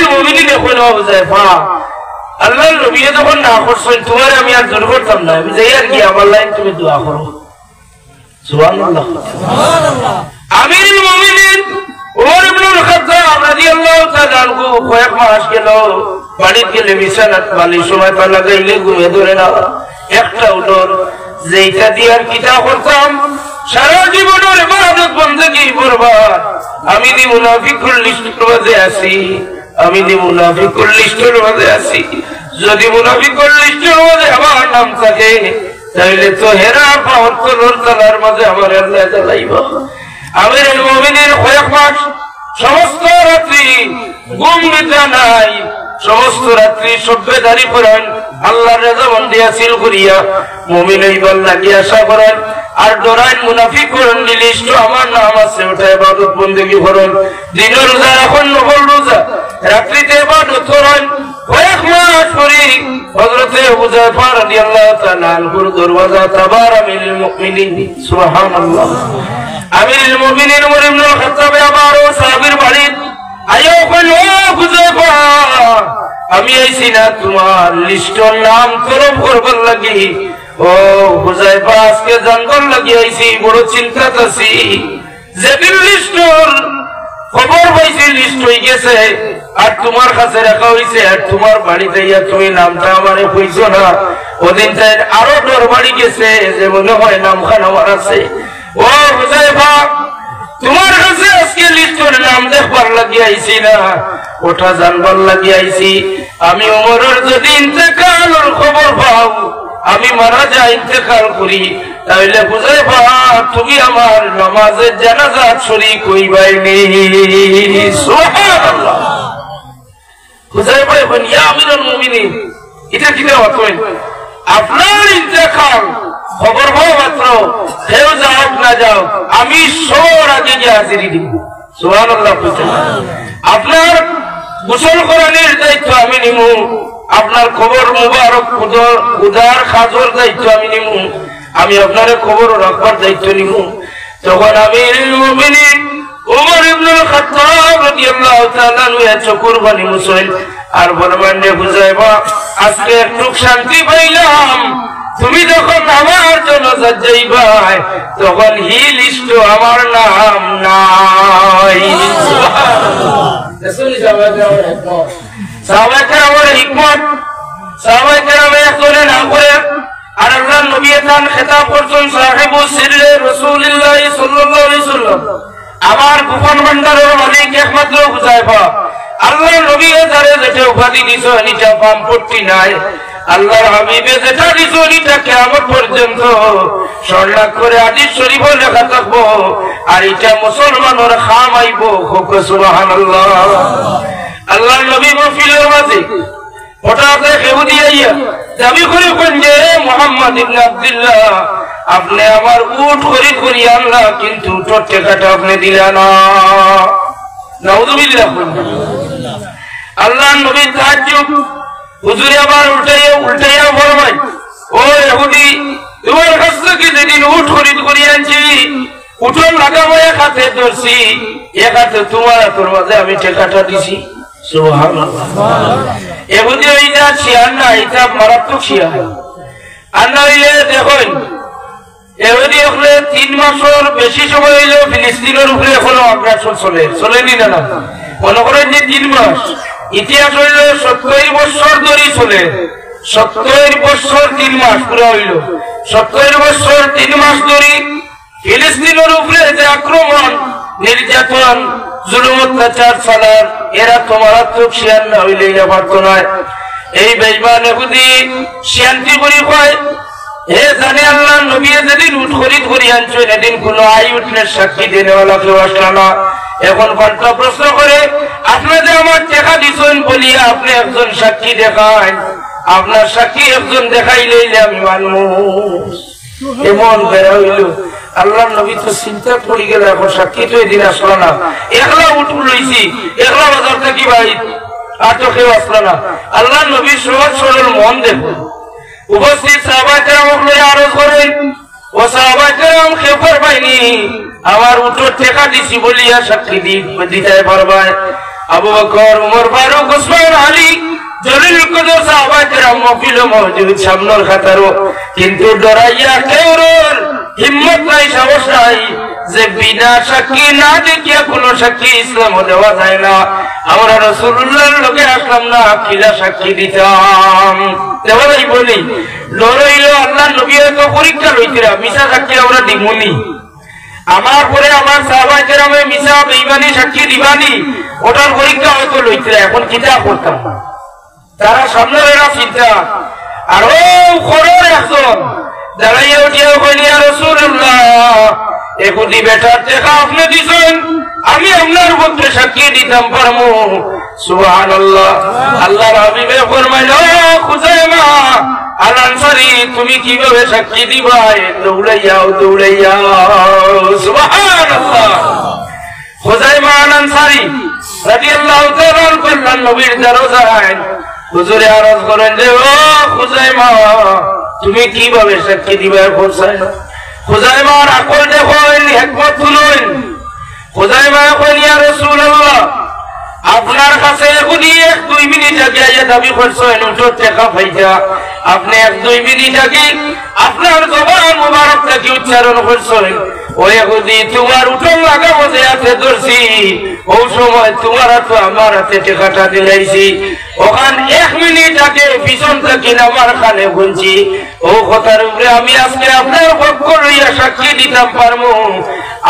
আমিরুল মুমিনিন এখন হুযায়ফা আল্লাহর নবী যখন না করছেন তোমার আমি আর জোর করতাম না, আমি যাই আর কি আমার লাইন তুমি দোয়া করো। সুবহানাল্লাহ সুবহানাল্লাহ। আমিরুল মুমিনিন ওমর ইবনুল খাত্তাব রাদিয়াল্লাহু তাআলা আনহু কয়েক মাস গেল বাড়িতে গেলে বিছানাত বালিশ সময় পা লাগাইলে ঘুমে ধরে না। একটা উঠোর যেটা দিয়ার কিতা করতাম সারা জীবনের ইবাদত বন্দেগী বরবাদ। আমি দি মুনাফিকুল লিস্টের মধ্যে আছি, আমি দি মুনাফিকুল লিস্টের মধ্যে আছি। যদি মুনাফিকুল লিস্টের মধ্যে আমার নাম থাকে তাহলে তো হেরা পাওয়ার তলোর তলার মধ্যে আমার আল্লাহ জ্বালাইব। আমিরুল মুমিনিন কয়েক মাস সমস্ত রাত্রি ঘুম নিদ্রা নাই, সমস্ত রাত্রি সভ্যদারি করেন, আল্লাহর রেজামন্দি হাসিল করিয়া মুমিন হইবার লাগিয়া আশা করেন। আর ডরাইন মুনাফিক করেন লিস্ট আমার নাম আছে ওটা ইবাদত বন্দেগী করেন। দিনের রোজা এখন নফল রোজা, রাত্রিতে ইবাদত করেন। কয়েক মাস পরে হযরতে হুযায়ফা রাদিয়াল্লাহু তাআলা আনহুর দরওয়াজা তাবার আমিরুল মুমিনিন সুবহানাল্লাহ আমিরুল মুমিনিন ওমর ইবনুল খাত্তাব আবার ও সাহাবীর বাড়ি আইও কইল হুযায়ফা আমি আইছি না তোমার লিস্টের নাম তলব করবার লাগি। ও হুযায়ফা আজকে জানবার লাগি আইছি, বড় চিন্তাত আছি। যেদিন লিস্টের খবর পাইছি লিস্ট হয়ে গেছে আর তোমার কাছে রাখা হয়েছে আর তোমার বাড়িতে ইয়া তুমি নামটা আমারে কইছো না, ওদিন তাই আরো ডর বাড়ি গেছে যে মনে হয় নামখানা আমার আছে। ও হুযায়ফা তোমার কাছে আজকে লিস্টের নাম দেখবার লাগি আইছি না, ওটা জানবার লাগি আইছি। আমি ওমরের যদি ইন্তেকালের খবর পাও, আমি মারা যাই ইন্তেকাল করি, তাহলে হুযায়ফা তুমি আমার নামাজের জানাজাত শরীক হইবাইনি। সুবহানাল্লাহ। হুযায়ফা বলেন ইয়া আমিরুল মুমিনিন এটা কি না হতই আপনার ইন্তেকাল খবর পাওয়া মাত্র কেউ যাও না যাও আমি সবার আগে গিয়ে হাজিরি দিব। সুবহানাল্লাহ। আপনার গোসল করানোর দায়িত্ব আমি নিমু, আপনার খবর মুবারক উদার খাজর দায়িত্ব আমি নিমু, আমি আপনার খবর রাখবার দায়িত্ব নিমু। তখন আমিরুল মুমিনিন ওমর ইবনুল খাত্তাব রাদিয়াল্লাহু তাআলা আনহু চোখের পানি মুছেন আর বলবেন রে হুযায়ফা আজকে একটু শান্তি পাইলাম, তুমি যখন আমার জন্য যাইবা তখন হি লিস্ট আমার নাম নাই। সাহাবায়ে কেরামের হিকমত, সাহাবায়ে কেরামে একজনে না করে আর আল্লাহর নবী তান খেতাব করছেন সাহেবু সিররে রাসূলুল্লাহ সাল্লাল্লাহু আলাইহি ওয়াসাল্লাম, আমার গোপন ভান্ডারের মালিক একমাত্র হুযায়ফা। আল্লাহর নবী যারে যেটা উপাধি দিছো এটা পাম পট্টি নাই, আল্লাহর হাবিবে যেটা দিছো এটা কিয়ামত পর্যন্ত স্বর্ণাক করে হাদিস শরীফে লেখা থাকবো আর এটা মুসলমানের খাম আইবো। সুবহানাল্লাহ। আল্লাহর নবী মহফিলের মাঝে হঠাৎ ইহুদি আইয়া দাবি করে কোন যে মুহাম্মদ ইবনে আব্দুল্লাহ আপনি আমার উট খরিদ করি আনলা কিন্তু উটের টাকাটা আপনি দিলা না। নাউযুবিল্লাহ। আল্লাহর নবী তাজ্জুব হুজুর আবার উল্টাইয়া ফরমায় ও ইহুদি তোমার কাছ থেকে যেদিন উট খরিদ করি আনছি উঠোন লাগাবো এক হাতে ধরছি, এক হাতে তোমার হাতের মাঝে আমি টাকাটা দিছি। সুবহানাল্লাহ। ইহুদি ওইটা শিয়ার না, এটা মারাত্মক শিয়ার। আর না হইলে দেখুন ইহুদি হলে 3 মাসের বেশি সময় হইল ফিলিস্তিনের উপরে এখনো আগ্রাসন চলেনি না, মনে করেন যে 3 মাস। ইতিহাস হইল 70 বছর ধরে চলে, 70 বছর 3 মাস পুরো হইল। 70 বছর 3 মাস ধরে ফিলিস্তিনের উপরে যে আক্রমণ নির্যাতন জুলুম অত্যাচার চালার এরা তো মারাত্মক শিয়ার না হইলে এটা পারত নয়। এই বেঈমান ইহুদি শান্তি করি কয় হে জানে আল্লাহ নবী যেদিন উট খরিদ করি আনছেন এদিন কোন আই উঠনের সাক্ষী দেনেওয়ালা কেউ আসলো না। এখন পাল্টা প্রশ্ন করে আপনি যে আমার টাকা দিচ্ছেন বলিয়া আপনি একজন সাক্ষী দেখান, আপনার সাক্ষী একজন দেখাইলে আমি মানব। এমন বেড়া হইল আল্লাহ নবী তো চিন্তা পড়ে গেল এখন সাক্ষী তো এদিন আসলো না, একলা উঠ লইছি একলা বাজার থাকি ভাই আর তো কেউ আসলো না। আল্লাহ নবীর সহজ সরল মন দেখুন। উপস্থিত সাহাবায়ে কেরাম আরজ করেন ও সাহাবায়ে কেরাম খেফার পাইনি আমার উঠোর টেকা দিছি বলিয়া সাক্ষী দিতে পারবায়। আবু বকর, উমর, ফারুক, উসমান, আলী, জলিল কদর সাহাবায়ে কেরাম মফিল মওজুদ সামনের খাতারও, কিন্তু ডরাইয়া কেউর হিম্মত নাই, সাহস নাই যে বিনা সাক্ষী না দেখিয়া কোন সাক্ষী ইসলাম দেওয়া যায় না। আমরা রাসূলুল্লাহর লোকে আসলাম না, কিলা সাক্ষী দিতাম দেওয়াই বলি। লড়াইল আল্লাহ নবী তো পরীক্ষা লইতিরা, মিশা সাক্ষী আমরা দিমুনি। আমার পরে আমার সাহাবায়ে কেরামে মিশা বেঈমানি সাক্ষী দিবানি, ওটার পরীক্ষা হয়তো লইতিরা। এখন কিতা করতাম, তারা সামনে এরা চিন্তা। আর ও খরর একজন দাঁড়াইয়া উঠিয়া কইলি, ইয়া রাসূলুল্লাহ, একুদি বেটার দেখা আপনি দিছেন, আমি আপনার পক্ষে সাক্ষী দিতাম পারমু। সুবহানাল্লাহ। আল্লাহর হাবিবে ফরমাইল, খুজাইমা আল আনসারী, তুমি কিভাবে সাক্ষী দিবা? দৌড়াইয়াও দৌড়াইয়াও। সুবহানাল্লাহ। খুজাইমা আল আনসারী রাদিয়াল্লাহু তাআলা আনহু নবীর দরজায় হুজুরে আরজ করেন যে, ও খুজাইমা, তুমি কিভাবে সাক্ষী দিবা? খুজাইমার আকল দেখেন, হিকমত শুনুন। খুজাইমা কইল, ইয়া রাসূলুল্লাহ, আপনার কাছে এখনই 1-2 মিনিট আগে আইয়া দাবি করছেন উঠোর টাকা পাইতা। আপনি 1-2 মিনিট আগে আপনার জবান মুবারক থেকে উচ্চারণ করছেন, ওই এগুদি তোমার উঠোন লাগা বসে আছে ধরছি, ও সময় তোমার হাতে আমার হাতে টাকাটা দিলাইছি। ওখান 1 মিনিট আগে পিছন থেকে আমার কানে গুনছি। ও কথার উপরে আমি আজকে আপনার পক্ষ লইয়া সাক্ষী দিতাম পারমু।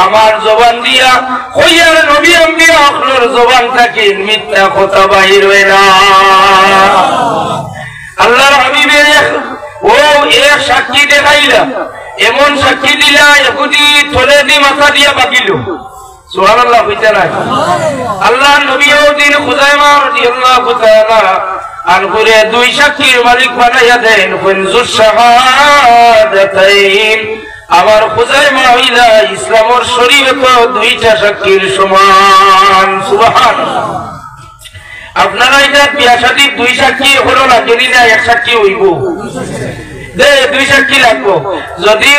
আমার জবান দিয়া কইয়ার নবী আম্বিয়া আখলোর জবান থেকে মিথ্যা কথা বাহির হয় না। আল্লাহর হাবিবের ও এক সাক্ষী দেখাইলা, এমন সাক্ষী দিলা একুদি থলে দি মাথা দিয়া বাকিল। সুবহানাল্লাহ কইতে নাই? আল্লাহ নবী ওদিন খুজাইমা রাদিয়াল্লাহু তাআলা আনহুরে 2 সাক্ষীর মালিক বানাইয়া দেন। হুনজুস শাহাদাতাইন, আমার খুজাইমা হইলা ইসলামের শরীয়ত 2টা সাক্ষীর সমান। সুবহানাল্লাহ। আপনারা এটা বিয়া শাদী 2 সাক্ষী হলো না, যদি না 1 সাক্ষী হইব, 2 সাক্ষী লাগবো। যদি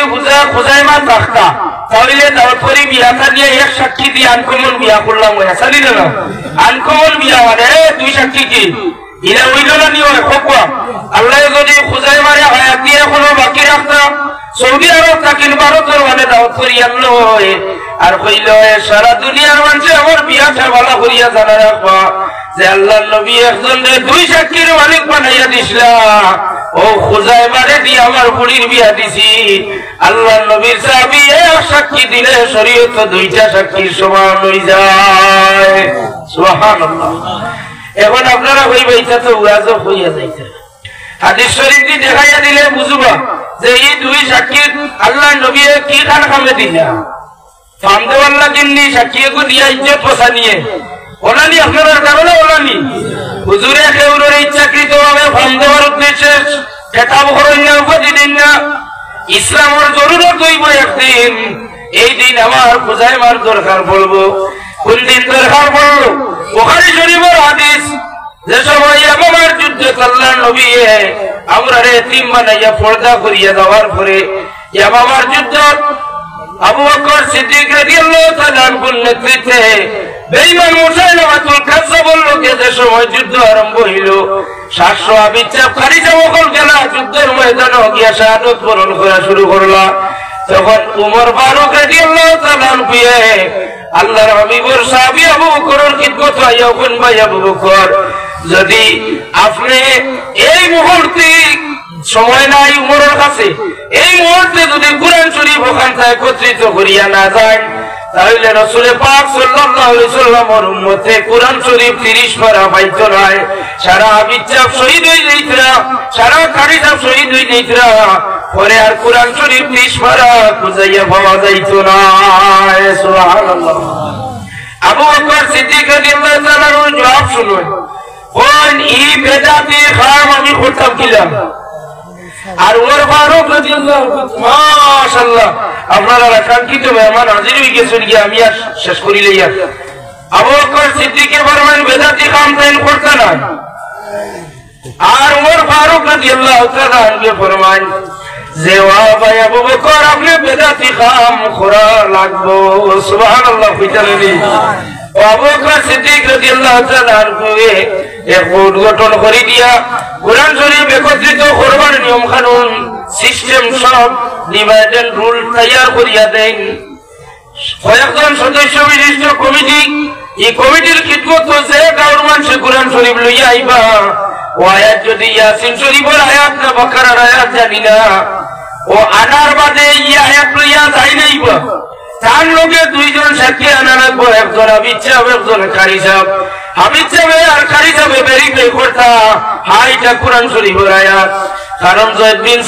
খুজাইমা থাকতা তাহলে তারপরে বিয়াটা নিয়ে 1 সাক্ষী দিয়ে আনকমন বিয়া করলাম, জানি না? আনকমন বিয়া মানে 2 সাক্ষী কি ইলা হইল না নিও খোকা। আল্লাহ যদি খুজাইমারে হায়াত দিয়ে এখনো বাকি রাখতাম, সৌদি আরব থাকেন ভারতের মানে দাওয়াত করি আনলো হয় আর কইল, সারা দুনিয়ার মানুষ আমার বিয়াটা ভালো করিয়া জানা রাখবা যে আল্লাহর নবী একজন 2 সাক্ষীর মালিক বানাইয়া দিছিলা। ও খুজাইমারে দিয়ে আমার বুড়ির বিয়া দিছি। আল্লাহর নবীর সাহাবী 1 সাক্ষী দিলে শরীয়ত 2টা সাক্ষীর সমান হয়ে যায়। সুবহানাল্লাহ। এখন আপনারা কইবা এটা তো ওয়াজব হইয়া যাইছে। হাদিস শরীফ দি দেখাইয়া দিলে বুঝবা যে এই 2 সাক্ষী আল্লাহর নবী কি খান খামে দিলা। ফামদে আল্লাহ কিন্নি সাক্ষীকে দিয়া ইজ্জত পছানিয়ে নিয়ে ওলানি আপনার কারণে ওলানি হুজুরে কেউরের ইচ্ছাকৃতভাবে ফাম দেওয়ার উদ্দেশ্যে খেতাব করেন না, উপাধি দিন না। ইসলামের জরুরত হইব একদিন, এই দিন আমার খুজাইমার দরকার পড়বো। কোন দিন দরকার পড়লো? বুখারী শরীফের হাদিস, যে সময় ইয়ামামার যুদ্ধে আল্লাহর নবী আমরা এতিম বানাইয়া পর্দা করিয়া দেওয়ার পরে ইয়ামামার যুদ্ধ আবু বকর সিদ্দিক রাদিয়াল্লাহু তাআলা আনহুর নেতৃত্বে বেঈমান মুসাইলামাতুল কাযযাবের লোকে যে সময় যুদ্ধ আরম্ভ হইল, 700 আবিচাপ খারিজা মকল গেলা যুদ্ধের ময়দানে গিয়া শাহাদাত বরণ করা শুরু করলা। তখন উমর ফারুক রাদিয়াল্লাহু তাআলা আনহু আল্লাহর হাবিবের সাহাবী আবু বকরের খিদমত আইয়া কোন ভাই আবু বকর, যদি আপনি এই মুহূর্তে সময় নাই উমরের কাছে, এই মুহূর্তে যদি কুরআন শরীফ ওখান থেকে একত্রিত করিয়া না যায়, তাহলে রাসূল পাক সাল্লাল্লাহু আলাইহি ওয়াসাল্লামের উম্মতে কুরআন শরীফ 30 পারা পাইতো না। সারা আবিচাপ শহীদ হয়ে যাইতরা, সারা খারিজাব শহীদ হয়ে যাইতরা, পরে আর কুরআন শরীফ 30 পারা খুঁজাইয়া পাওয়া যাইতো না। সুবহানাল্লাহ। আবু বকর সিদ্দিক রাদিয়াল্লাহু তাআলা জবাব শুনুন, কোন ই বেদাতি খাম আমি করতাম কিলাম। আর ওমর ফারুক রাদিয়াল্লাহু মাশাআল্লাহ, আপনারা কাঙ্ক্ষিত মেহমান হাজির হয়ে গেছেন, গিয়ে আমি আর শেষ করি লইয়া। আবু বকর সিদ্দিকের ফরমান বেদাতি কাম তাইন করতে না, আর ওমর ফারুক রাদিয়াল্লাহু তাআলা আনহু ফরমান যে ওয়া ভাই আবু বকর আপনি বেদাতি কাম করা লাগবো। সুবহানাল্লাহ। কইতালেনি আবু বকর সিদ্দিক রাদিয়াল্লাহু তাআলা আনহুকে এক বোর্ড গঠন করে দিয়া কোরআন শরীফ একত্রিত করবার নিয়ম কানুন সিস্টেম সব ডিভাইড এন্ড রুল তৈয়ার করিয়া দেন। কয়েকজন সদস্য বিশিষ্ট কমিটি, এই কমিটির খিদমত হচ্ছে গাঁওর মানুষে কোরআন শরীফ লইয়া আইবা, ও আয়াত যদি ইয়াসিন শরীফের আয়াত না বাকারার আয়াত জানি না, ও আনার বাদে এই আয়াত লইয়া যাই নাইবা, তার লোকে দুইজন সাক্ষী আনা রাখবো, একজন হাবিজ সাহেব একজন কারি সাহেব। হাবিজ সাহেব আর কারি সাহেব ভেরিফাই করতা হ্যাঁ এটা কোরআন শরীফের আয়াত। কারণ জয়েদ বিন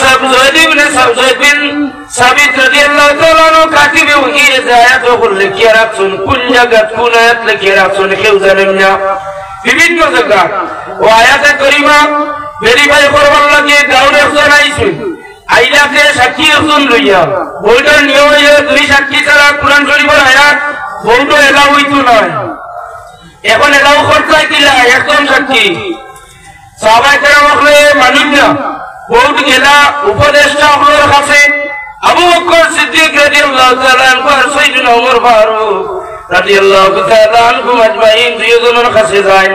সাবিত রাদিয়াল্লাহু তাআলা আনহু কাতিবে ওহিয়ে যে আয়াত লিখিয়ে রাখছেন, কোন জায়গায় কোন আয়াত লিখিয়ে রাখছেন কেউ জানেন না। বিভিন্ন জায়গা ও আয়াতে করিমা ভেরিফাই করবার লাগে গাঁওর একজন আইছে, আইলাকে সাক্ষী একজন লইয়া বইটার নিয়ম হইয়া দুই সাক্ষী ছাড়া কোরআন শরীফের আয়াত বইটা এলাও হইতো নয়। এখন এলাও করতে দিলা একজন সাক্ষী সাহাবায়ে কেরাম হলে মানুষ না, বউট গেলা উপদেষ্টা হলোর কাছে আবু বকর সিদ্দিক রাদিয়াল্লাহু তাআলা আনহু আর সাইয়েদনা ওমর ফারুক রাদিয়াল্লাহু তাআলা আনহু আজমাইন দুইজনের কাছে যায়।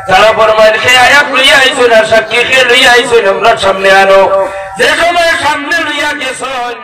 তারা ফরমায় হে আয়াত লইয়া আইছো না, সাক্ষী কে লইয়া আইছো, আমরা সামনে আনো। যে সময় সামনে লইয়া গেছেন